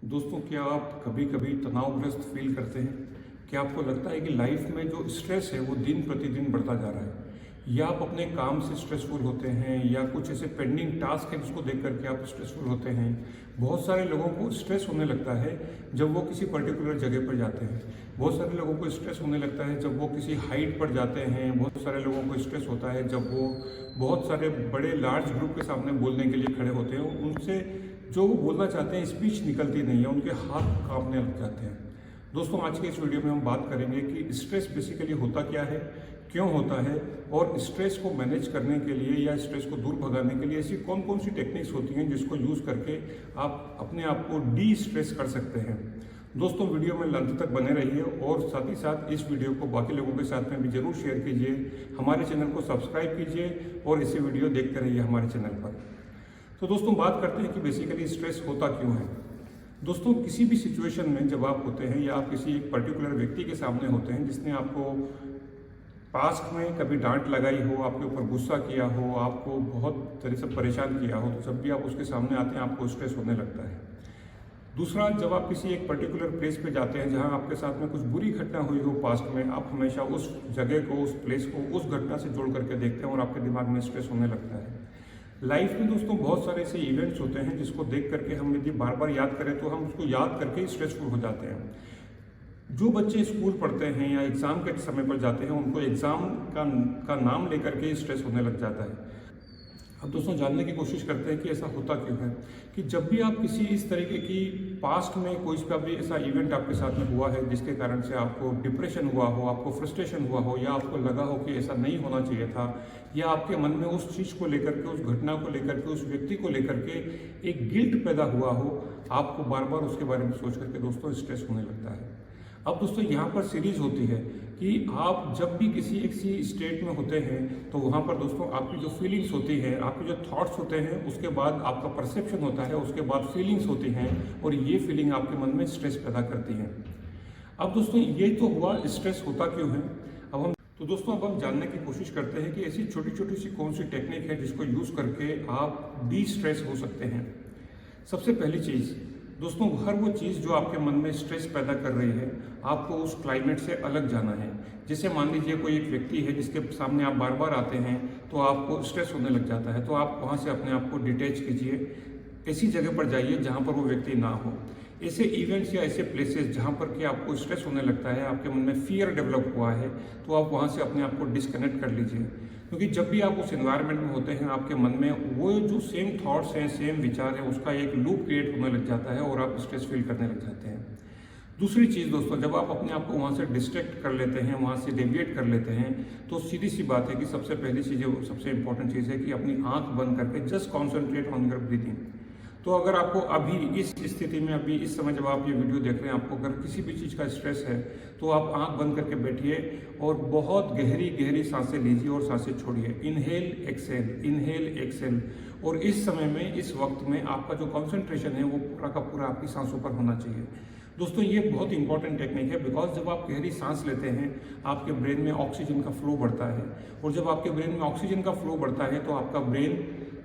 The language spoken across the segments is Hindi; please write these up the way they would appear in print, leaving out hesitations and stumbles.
दोस्तों, क्या आप कभी कभी तनावग्रस्त फील करते हैं? क्या आपको लगता है कि लाइफ में जो स्ट्रेस है वो दिन प्रतिदिन बढ़ता जा रहा है, या आप अपने काम से स्ट्रेसफुल होते हैं, या कुछ ऐसे पेंडिंग टास्क है जिसको देख करके आप स्ट्रेसफुल होते हैं? बहुत सारे लोगों को स्ट्रेस होने लगता है जब वो किसी पर्टिकुलर जगह पर जाते हैं। बहुत सारे लोगों को स्ट्रेस होने लगता है जब वो किसी हाइट पर जाते हैं। बहुत सारे लोगों को स्ट्रेस होता है जब वो बहुत सारे बड़े लार्ज ग्रुप के सामने बोलने के लिए खड़े होते हैं। उनसे जो वो बोलना चाहते हैं स्पीच निकलती नहीं है, उनके हाथ कांपने लग जाते हैं। दोस्तों, आज के इस वीडियो में हम बात करेंगे कि स्ट्रेस बेसिकली होता क्या है, क्यों होता है, और स्ट्रेस को मैनेज करने के लिए या स्ट्रेस को दूर भगाने के लिए ऐसी कौन कौन सी टेक्निक्स होती हैं जिसको यूज़ करके आप अपने आप को डी स्ट्रेस कर सकते हैं। दोस्तों, वीडियो में अंत तक बने रहिए और साथ ही साथ इस वीडियो को बाकी लोगों के साथ में भी जरूर शेयर कीजिए। हमारे चैनल को सब्सक्राइब कीजिए और इसे वीडियो देखते रहिए हमारे चैनल पर। तो दोस्तों, बात करते हैं कि बेसिकली स्ट्रेस होता क्यों है। दोस्तों, किसी भी सिचुएशन में जब आप होते हैं या आप किसी एक पर्टिकुलर व्यक्ति के सामने होते हैं जिसने आपको पास्ट में कभी डांट लगाई हो, आपके ऊपर गुस्सा किया हो, आपको बहुत तरह से परेशान किया हो, तो जब भी आप उसके सामने आते हैं आपको स्ट्रेस होने लगता है। दूसरा, जब आप किसी एक पर्टिकुलर प्लेस पे जाते हैं जहां आपके साथ में कुछ बुरी घटना हुई हो पास्ट में, आप हमेशा उस जगह को, उस प्लेस को उस घटना से जोड़ करके देखते हैं और आपके दिमाग में स्ट्रेस होने लगता है। लाइफ में दोस्तों बहुत सारे ऐसे इवेंट्स होते हैं जिसको देख करके हम यदि बार बार याद करें तो हम उसको याद करके स्ट्रेसफुल हो जाते हैं। जो बच्चे स्कूल पढ़ते हैं या एग्ज़ाम के समय पर जाते हैं उनको एग्ज़ाम का नाम लेकर के स्ट्रेस होने लग जाता है। अब दोस्तों, जानने की कोशिश करते हैं कि ऐसा होता क्यों है। कि जब भी आप किसी इस तरीके की पास्ट में कोई सा भी ऐसा इवेंट आपके साथ में हुआ है जिसके कारण से आपको डिप्रेशन हुआ हो, आपको फ्रस्ट्रेशन हुआ हो, या आपको लगा हो कि ऐसा नहीं होना चाहिए था, या आपके मन में उस चीज़ को लेकर के, उस घटना को लेकर के, उस व्यक्ति को लेकर के एक गिल्ट पैदा हुआ हो, आपको बार बार उसके बारे में सोच करके दोस्तों स्ट्रेस होने लगता है। अब दोस्तों, यहाँ पर सीरीज होती है कि आप जब भी किसी एक सी स्टेट में होते हैं तो वहाँ पर दोस्तों आपकी जो फीलिंग्स होती है, आपके जो थॉट्स होते हैं, उसके बाद आपका परसेप्शन होता है, उसके बाद फीलिंग्स होती हैं, और ये फीलिंग आपके मन में स्ट्रेस पैदा करती हैं। अब दोस्तों, ये तो हुआ स्ट्रेस होता क्यों है। अब हम जानने की कोशिश करते हैं कि ऐसी छोटी छोटी सी कौन सी टेक्निक है जिसको यूज़ करके आप डी स्ट्रेस हो सकते हैं। सबसे पहली चीज़ दोस्तों, हर वो चीज़ जो आपके मन में स्ट्रेस पैदा कर रही है, आपको उस क्लाइमेट से अलग जाना है। जैसे मान लीजिए कोई एक व्यक्ति है जिसके सामने आप बार बार आते हैं तो आपको स्ट्रेस होने लग जाता है, तो आप वहाँ से अपने आप को डिटैच कीजिए, ऐसी जगह पर जाइए जहाँ पर वो व्यक्ति ना हो। ऐसे इवेंट्स या ऐसे प्लेसेस जहाँ पर कि आपको स्ट्रेस होने लगता है, आपके मन में फियर डेवलप हुआ है, तो आप वहाँ से अपने आप को डिस्कनेक्ट कर लीजिए। क्योंकि जब भी आप उस एनवायरनमेंट में होते हैं, आपके मन में वो जो सेम थॉट्स हैं, सेम विचार हैं, उसका एक लूप क्रिएट होने लग जाता है और आप स्ट्रेस फील करने लग जाते हैं। दूसरी चीज़ दोस्तों, जब आप अपने आप को वहाँ से डिस्ट्रैक्ट कर लेते हैं, वहाँ से डेविएट कर लेते हैं, तो सीधी सी बात है कि सबसे पहली चीज़, सबसे इंपॉर्टेंट चीज़ है कि अपनी आंख बंद करके just concentrate on your breathing. तो अगर आपको अभी इस स्थिति में, अभी इस समय जब आप ये वीडियो देख रहे हैं, आपको अगर किसी भी चीज़ का स्ट्रेस है तो आप आंख बंद करके बैठिए और बहुत गहरी गहरी सांसें लीजिए और सांसें छोड़िए। Inhale exhale, inhale exhale. और इस समय में, इस वक्त में आपका जो कॉन्सेंट्रेशन है वो पूरा का पूरा आपकी सांसों पर होना चाहिए। दोस्तों, ये बहुत इंपॉर्टेंट टेक्निक है, बिकॉज जब आप गहरी सांस लेते हैं आपके ब्रेन में ऑक्सीजन का फ्लो बढ़ता है, और जब आपके ब्रेन में ऑक्सीजन का फ्लो बढ़ता है तो आपका ब्रेन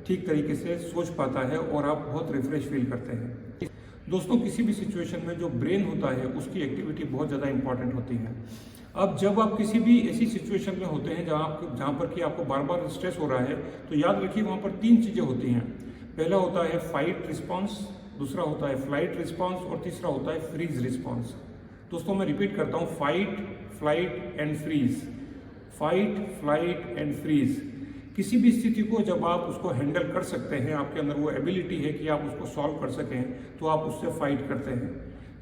ठीक तरीके से सोच पाता है और आप बहुत रिफ्रेश फील करते हैं। दोस्तों, किसी भी सिचुएशन में जो ब्रेन होता है उसकी एक्टिविटी बहुत ज़्यादा इंपॉर्टेंट होती है। अब जब आप किसी भी ऐसी सिचुएशन में होते हैं जहाँ पर कि आपको बार बार स्ट्रेस हो रहा है, तो याद रखिए वहाँ पर तीन चीज़ें होती हैं। पहला होता है फाइट रिस्पॉन्स, दूसरा होता है फ्लाइट रिस्पॉन्स, और तीसरा होता है फ्रीज रिस्पॉन्स। दोस्तों, मैं रिपीट करता हूँ, fight, flight and freeze. Fight, flight and freeze. किसी भी स्थिति को जब आप उसको हैंडल कर सकते हैं, आपके अंदर वो एबिलिटी है कि आप उसको सॉल्व कर सकें, तो आप उससे फाइट करते हैं।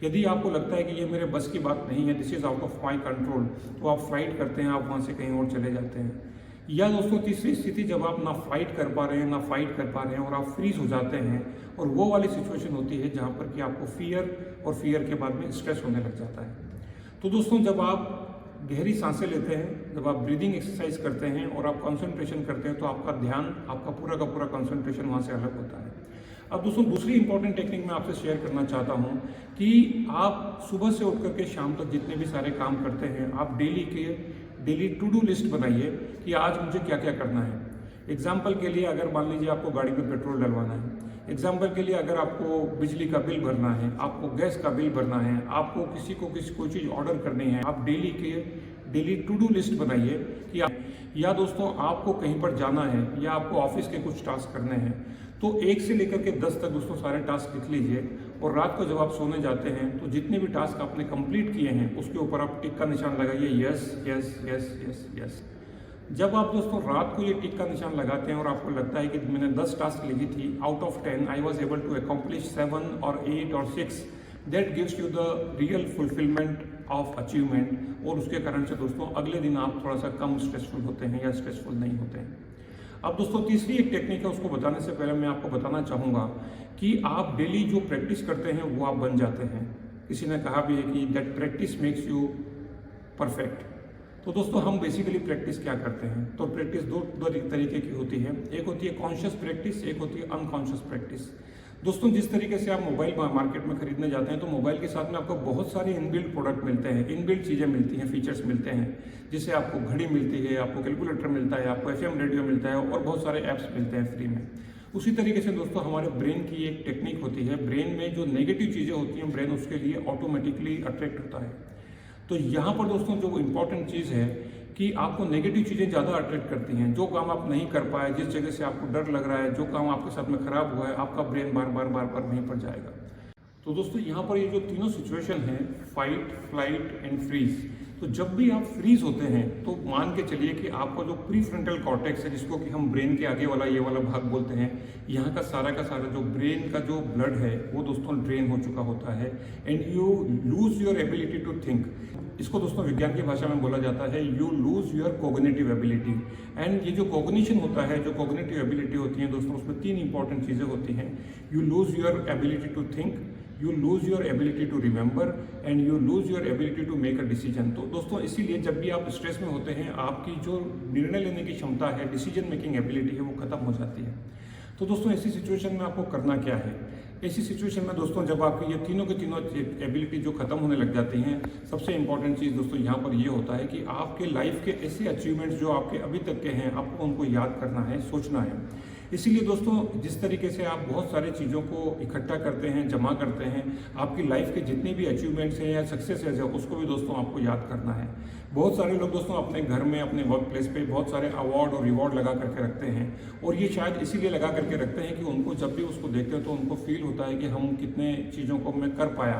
यदि आपको लगता है कि ये मेरे बस की बात नहीं है, this is out of my control, तो आप फाइट करते हैं, आप वहाँ से कहीं और चले जाते हैं। या दोस्तों, तीसरी स्थिति, जब आप ना फाइट कर पा रहे हैं, ना फाइट कर पा रहे हैं और आप फ्रीज हो जाते हैं, और वो वाली सिचुएशन होती है जहाँ पर कि आपको फियर, और फियर के बाद में स्ट्रेस होने लग जाता है। तो दोस्तों, जब आप गहरी सांसें लेते हैं, जब आप ब्रीदिंग एक्सरसाइज करते हैं और आप कंसंट्रेशन करते हैं, तो आपका ध्यान, आपका पूरा का पूरा कंसंट्रेशन वहाँ से अलग होता है। अब दोस्तों, दूसरी इंपॉर्टेंट टेक्निक मैं आपसे शेयर करना चाहता हूँ कि आप सुबह से उठ करके शाम तक जितने भी सारे काम करते हैं, आप डेली टू डू लिस्ट बनाइए कि आज मुझे क्या क्या करना है। एग्जाम्पल के लिए, अगर मान लीजिए आपको गाड़ी में पेट्रोल डलवाना है, एग्जाम्पल के लिए अगर आपको बिजली का बिल भरना है, आपको गैस का बिल भरना है, आपको किसी कोई चीज़ ऑर्डर करनी है, आप डेली टू डू लिस्ट बनाइए कि या दोस्तों आपको कहीं पर जाना है या आपको ऑफिस के कुछ टास्क करने हैं, तो 1 से लेकर के 10 तक दोस्तों सारे टास्क लिख लीजिए और रात को जब आप सोने जाते हैं तो जितने भी टास्क आपने कंप्लीट किए हैं उसके ऊपर आप टिक का निशान लगाइए, yes yes yes yes yes. जब आप दोस्तों रात को ये टिक का निशान लगाते हैं और आपको लगता है कि मैंने 10 टास्क लिखी थी, out of 10 I was able to accomplish 7 और 8 और 6, that gives you the real fulfilment of achievement. और उसके कारण से दोस्तों अगले दिन आप थोड़ा सा कम स्ट्रेसफुल होते हैं या स्ट्रेसफुल नहीं होते हैं। अब दोस्तों तीसरी एक टेक्निक है, उसको बताने से पहले मैं आपको बताना चाहूँगा कि आप डेली जो प्रैक्टिस करते हैं वो आप बन जाते हैं। किसी ने कहा भी है कि that practice makes you perfect. तो दोस्तों हम बेसिकली प्रैक्टिस क्या करते हैं, तो प्रैक्टिस दो तरीके की होती है। एक होती है कॉन्शियस प्रैक्टिस, एक होती है अनकॉन्शियस प्रैक्टिस। दोस्तों जिस तरीके से आप मोबाइल मार्केट में खरीदने जाते हैं तो मोबाइल के साथ में आपको बहुत सारे इनबिल्ट प्रोडक्ट मिलते हैं, इनबिल्ट चीज़ें मिलती हैं, फीचर्स मिलते हैं, जिससे आपको घड़ी मिलती है, आपको कैलकुलेटर मिलता है, आपको FM रेडियो मिलता है और बहुत सारे ऐप्स मिलते हैं फ्री में। उसी तरीके से दोस्तों हमारे ब्रेन की एक टेक्निक होती है, ब्रेन में जो नेगेटिव चीज़ें होती हैं ब्रेन उसके लिए ऑटोमेटिकली अट्रैक्ट होता है। तो यहाँ पर दोस्तों जो इम्पोर्टेंट चीज़ है कि आपको नेगेटिव चीज़ें ज़्यादा अट्रैक्ट करती हैं। जो काम आप नहीं कर पाए, जिस जगह से आपको डर लग रहा है, जो काम आपके साथ में खराब हुआ है, आपका ब्रेन बार बार वहीं पर जाएगा। तो दोस्तों यहाँ पर ये जो तीनों सिचुएशन है, फाइट, फ्लाइट एंड फ्रीज, तो जब भी आप फ्रीज होते हैं तो मान के चलिए कि आपका जो प्री फ्रंटल कॉर्टेक्स है, जिसको कि हम ब्रेन के आगे वाला ये वाला भाग बोलते हैं, यहाँ का सारा जो ब्रेन का जो ब्लड है वो दोस्तों ड्रेन हो चुका होता है and you lose your ability to think. इसको दोस्तों विज्ञान की भाषा में बोला जाता है you lose your cognitive ability. And ये जो कोग्निशन होता है, जो कोग्निटिव एबिलिटी होती है दोस्तों, उसमें 3 इंपॉर्टेंट चीज़ें होती हैं। You lose your ability to think, you lose your ability to remember and you lose your ability to make a decision. तो दोस्तों इसीलिए जब भी आप स्ट्रेस में होते हैं आपकी जो निर्णय लेने की क्षमता है, डिसीजन मेकिंग एबिलिटी है, वो खत्म हो जाती है। तो दोस्तों ऐसी सिचुएशन में आपको करना क्या है? ऐसी सिचुएशन में दोस्तों जब आपकी ये तीनों के तीनों एबिलिटी जो खत्म होने लग जाती हैं, सबसे इंपॉर्टेंट चीज़ दोस्तों यहाँ पर ये होता है कि आपके लाइफ के ऐसे अचीवमेंट्स जो आपके अभी तक के हैं, आपको उनको याद करना है, सोचना है। इसीलिए दोस्तों जिस तरीके से आप बहुत सारी चीज़ों को इकट्ठा करते हैं, जमा करते हैं, आपकी लाइफ के जितने भी अचीवमेंट्स हैं या सक्सेसेस है, उसको भी दोस्तों आपको याद करना है। बहुत सारे लोग दोस्तों अपने घर में, अपने वर्क प्लेस पे बहुत सारे अवार्ड और रिवॉर्ड लगा करके रखते हैं, और ये शायद इसीलिए लगा करके रखते हैं कि उनको जब भी उसको देखते हैं तो उनको फील होता है कि हम कितने चीज़ों को मैं कर पाया।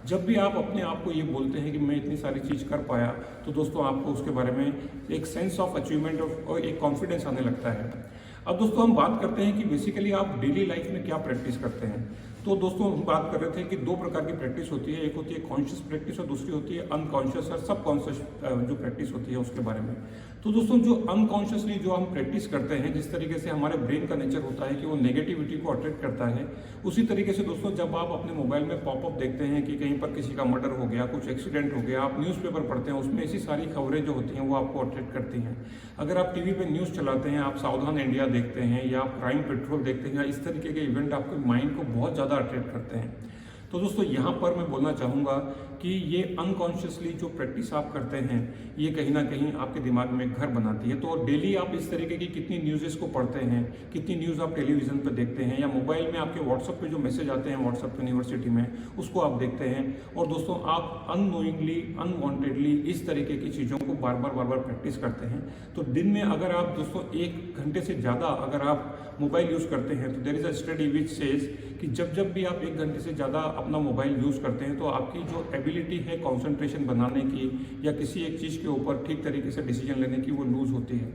जब भी आप अपने आप को ये बोलते हैं कि मैं इतनी सारी चीज़ कर पाया, तो दोस्तों आपको उसके बारे में एक सेंस ऑफ अचीवमेंट और एक कॉन्फिडेंस आने लगता है। अब दोस्तों हम बात करते हैं कि बेसिकली आप डेली लाइफ में क्या प्रैक्टिस करते हैं। तो दोस्तों हम बात कर रहे थे कि 2 प्रकार की प्रैक्टिस होती है, एक होती है कॉन्शियस प्रैक्टिस और दूसरी होती है अनकॉन्शियस और सबकॉन्शियस जो प्रैक्टिस होती है उसके बारे में। तो दोस्तों जो अनकॉन्शियसली जो हम प्रैक्टिस करते हैं, जिस तरीके से हमारे ब्रेन का नेचर होता है कि वो नेगेटिविटी को अट्रैक्ट करता है, उसी तरीके से दोस्तों जब आप अपने मोबाइल में पॉपअप देखते हैं कि कहीं पर किसी का मर्डर हो गया, कुछ एक्सीडेंट हो गया, आप न्यूज़पेपर पढ़ते हैं, उसमें ऐसी सारी खबरें जो होती हैं वो आपको अट्रैक्ट करती हैं। अगर आप टीवी पे न्यूज़ चलाते हैं, आप सावधान इंडिया देखते हैं या आप क्राइम पेट्रोल देखते हैं, इस तरीके के इवेंट आपके माइंड को बहुत ज़्यादा अट्रैक्ट करते हैं। तो दोस्तों यहाँ पर मैं बोलना चाहूँगा कि ये अनकॉन्शियसली जो प्रैक्टिस आप करते हैं, ये कहीं ना कहीं आपके दिमाग में घर बनाती है। तो डेली आप इस तरीके की कितनी न्यूज़ेस को पढ़ते हैं, कितनी न्यूज़ आप टेलीविज़न पर देखते हैं या मोबाइल में आपके व्हाट्सएप पे जो मैसेज आते हैं व्हाट्सएप यूनिवर्सिटी में, उसको आप देखते हैं। और दोस्तों आप अननोइंगली, अनवांटेडली इस तरीके की चीज़ों को बार बार प्रैक्टिस करते हैं। तो दिन में अगर आप दोस्तों 1 घंटे से ज़्यादा अगर आप मोबाइल यूज़ करते हैं, तो there is a study which says कि जब भी आप 1 घंटे से ज़्यादा अपना मोबाइल यूज़ करते हैं, तो आपकी जो एबिलिटी है कंसंट्रेशन बनाने की या किसी एक चीज़ के ऊपर ठीक तरीके से डिसीजन लेने की, वो लूज़ होती है।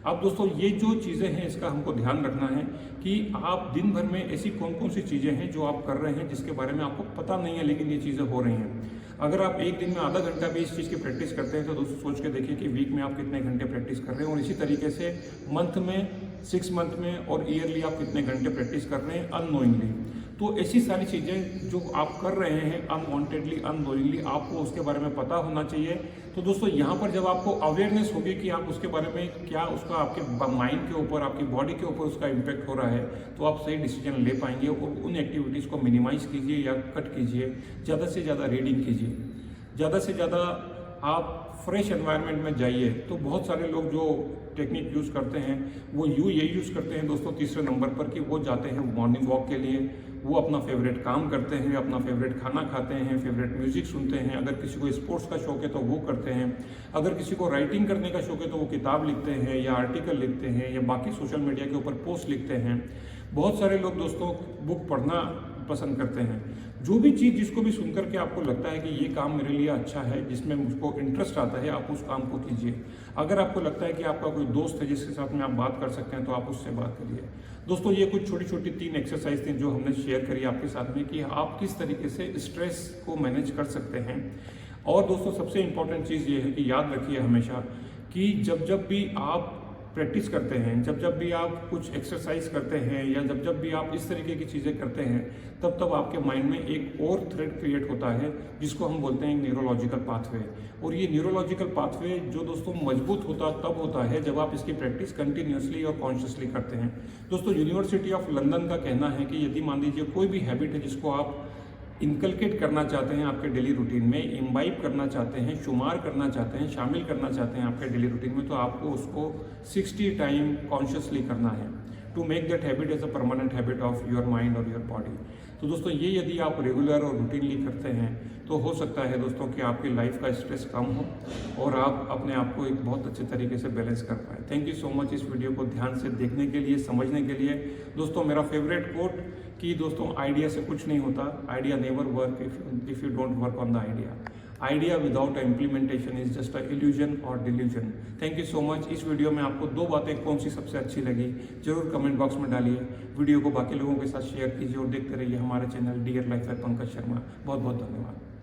अब दोस्तों ये जो चीज़ें हैं इसका हमको ध्यान रखना है कि आप दिन भर में ऐसी कौन सी चीज़ें हैं जो आप कर रहे हैं जिसके बारे में आपको पता नहीं है, लेकिन ये चीज़ें हो रही हैं। अगर आप एक दिन में आधा घंटा भी इस चीज़ की प्रैक्टिस करते हैं, तो दोस्तों सोच के देखिए कि वीक में आप कितने घंटे प्रैक्टिस कर रहे हैं, और इसी तरीके से मंथ में, 6 मंथ में और ईयरली आप कितने घंटे प्रैक्टिस कर रहे हैं अननोइंगली। तो ऐसी सारी चीज़ें जो आप कर रहे हैं अनवांटेडली, अननोइंगली, आपको उसके बारे में पता होना चाहिए। तो दोस्तों यहाँ पर जब आपको अवेयरनेस होगी कि आप उसके बारे में क्या, उसका आपके माइंड के ऊपर, आपकी बॉडी के ऊपर उसका इम्पैक्ट हो रहा है, तो आप सही डिसीजन ले पाएंगे और उन एक्टिविटीज़ को मिनिमाइज़ कीजिए या कट कीजिए। ज़्यादा से ज़्यादा रीडिंग कीजिए, ज़्यादा से ज़्यादा आप फ्रेश एनवायरनमेंट में जाइए। तो बहुत सारे लोग जो टेक्निक यूज़ करते हैं वो यही यूज़ करते हैं दोस्तों तीसरे नंबर पर कि वो जाते हैं मॉर्निंग वॉक के लिए, वो अपना फेवरेट काम करते हैं, अपना फेवरेट खाना खाते हैं, फेवरेट म्यूजिक सुनते हैं, अगर किसी को स्पोर्ट्स का शौक है तो वो करते हैं, अगर किसी को राइटिंग करने का शौक है तो वो किताब लिखते हैं या आर्टिकल लिखते हैं या बाकी सोशल मीडिया के ऊपर पोस्ट लिखते हैं। बहुत सारे लोग दोस्तों बुक पढ़ना पसंद करते हैं। जो भी चीज़ जिसको भी सुनकर के आपको लगता है कि ये काम मेरे लिए अच्छा है, जिसमें मुझको इंटरेस्ट आता है, आप उस काम को कीजिए। अगर आपको लगता है कि आपका कोई दोस्त है जिसके साथ में आप बात कर सकते हैं तो आप उससे बात करिए। दोस्तों ये कुछ छोटी छोटी 3 एक्सरसाइज थी जो हमने शेयर करी आपके साथ में कि आप किस तरीके से स्ट्रेस को मैनेज कर सकते हैं। और दोस्तों सबसे इम्पोर्टेंट चीज़ ये है कि याद रखिए हमेशा कि जब भी आप प्रैक्टिस करते हैं, जब भी आप कुछ एक्सरसाइज करते हैं या जब भी आप इस तरीके की चीज़ें करते हैं, तब आपके माइंड में एक और थ्रेड क्रिएट होता है जिसको हम बोलते हैं न्यूरोलॉजिकल पाथवे। और ये न्यूरोलॉजिकल पाथवे जो दोस्तों मजबूत होता तब होता है जब आप इसकी प्रैक्टिस कंटिन्यूसली और कॉन्शियसली करते हैं। दोस्तों यूनिवर्सिटी ऑफ लंदन का कहना है कि यदि मान लीजिए कोई भी हैबिट है जिसको आप इनकलकेट करना चाहते हैं आपके डेली रूटीन में, इम्बाइब करना चाहते हैं, शुमार करना चाहते हैं, शामिल करना चाहते हैं आपके डेली रूटीन में, तो आपको उसको 60 टाइम कॉन्शियसली करना है to make that habit as a permanent habit of your mind और योर बॉडी। तो दोस्तों ये यदि आप रेगुलर और रूटीनली करते हैं तो हो सकता है दोस्तों कि आपकी लाइफ का स्ट्रेस कम हो और आप अपने आप को एक बहुत अच्छे तरीके से बैलेंस कर पाए। थैंक यू सो मच इस वीडियो को ध्यान से देखने के लिए, समझने के लिए। दोस्तों मेरा फेवरेट कोट कि दोस्तों आइडिया से कुछ नहीं होता, idea never work if you don't work on the idea. Idea without implementation is just a illusion और delusion. Thank you so much. इस वीडियो में आपको 2 बातें कौन सी सबसे अच्छी लगी जरूर कमेंट बॉक्स में डालिए। वीडियो को बाकी लोगों के साथ शेयर कीजिए और देखते रहिए हमारे channel Dear Life by Pankaj Sharma. बहुत बहुत धन्यवाद।